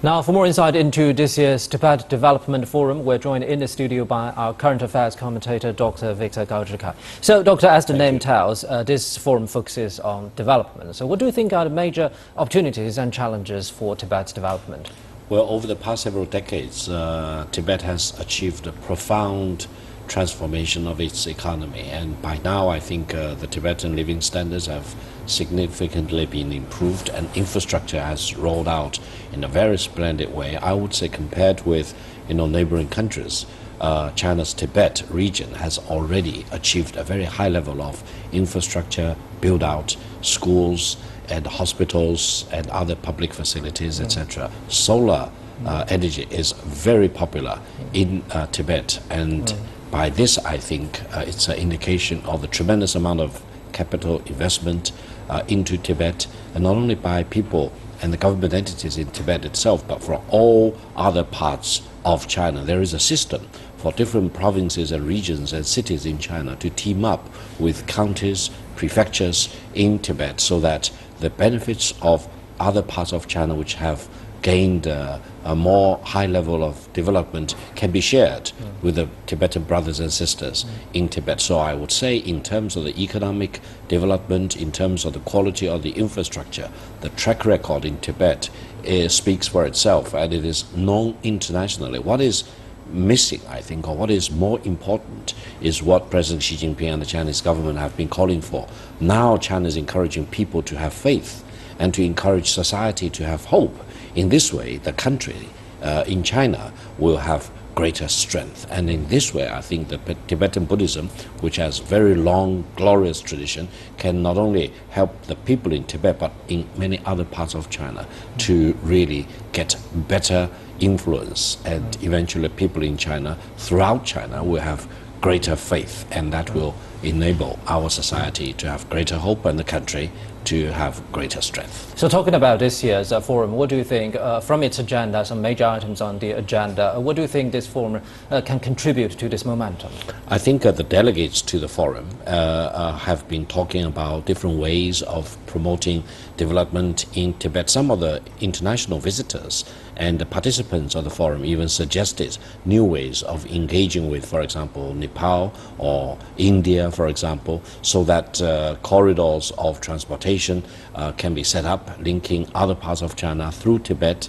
Now, for more insight into this year's Tibet Development Forum, we're joined in the studio by our current affairs commentator, Dr. Victor Gao. So, Doctor, as the name tells, this forum focuses on development. So what do you think are the major opportunities and challenges for Tibet's development? Well, over the past several decades, Tibet has achieved a profound transformation of its economy, and by now I think the Tibetan living standards have significantly been improved and infrastructure has rolled out in a very splendid way. I would say compared with neighboring countries, China's Tibet region has already achieved a very high level of infrastructure build out, schools and hospitals and other public facilities, etc. Solar energy is very popular in Tibet, and by this I think it's an indication of the tremendous amount of capital investment into Tibet, and not only by people and the government entities in Tibet itself, but for all other parts of China. There is a system for different provinces and regions and cities in China to team up with counties, prefectures in Tibet, so that the benefits of other parts of China which have gained a more high level of development can be shared with the Tibetan brothers and sisters in Tibet. So I would say in terms of the economic development, in terms of the quality of the infrastructure, the track record in Tibet speaks for itself, and it is known internationally. What is missing, I think, or what is more important, is what President Xi Jinping and the Chinese government have been calling for. Now China is encouraging people to have faith and to encourage society to have hope. In this way, the country in China will have greater strength. And in this way, I think the Tibetan Buddhism, which has very long, glorious tradition, can not only help the people in Tibet, but in many other parts of China to really get better influence. And eventually people in China, throughout China, will have greater faith, and that will enable our society to have greater hope and the country to have greater strength. So talking about this year's forum, what do you think, from its agenda, some major items on the agenda, what do you think this forum can contribute to this momentum? I think the delegates to the forum have been talking about different ways of promoting development in Tibet. Some of the international visitors and the participants of the forum even suggested new ways of engaging with, for example, Nepal or India, for example, so that corridors of transportation can be set up, linking other parts of China through Tibet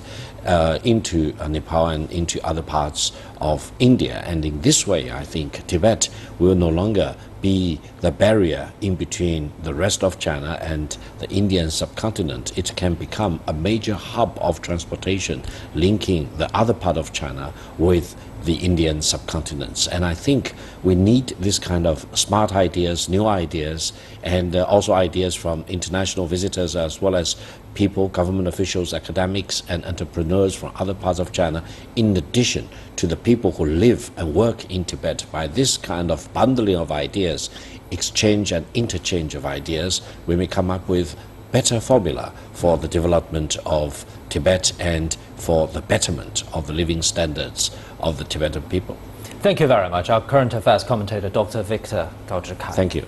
into Nepal and into other parts of India. And in this way, I think Tibet will no longer be the barrier in between the rest of China and the Indian subcontinent. It can become a major hub of transportation, linking the other part of China with the Indian subcontinents. And I think we need this kind of smart ideas, new ideas, and also ideas from international visitors, as well as people, government officials, academics, and entrepreneurs from other parts of China, in addition to the people who live and work in Tibet. By this kind of bundling of ideas, exchange and interchange of ideas, we may come up with better formula for the development of Tibet and for the betterment of the living standards of the Tibetan people. Thank you very much. Our current affairs commentator, Dr. Victor Gao. Thank you.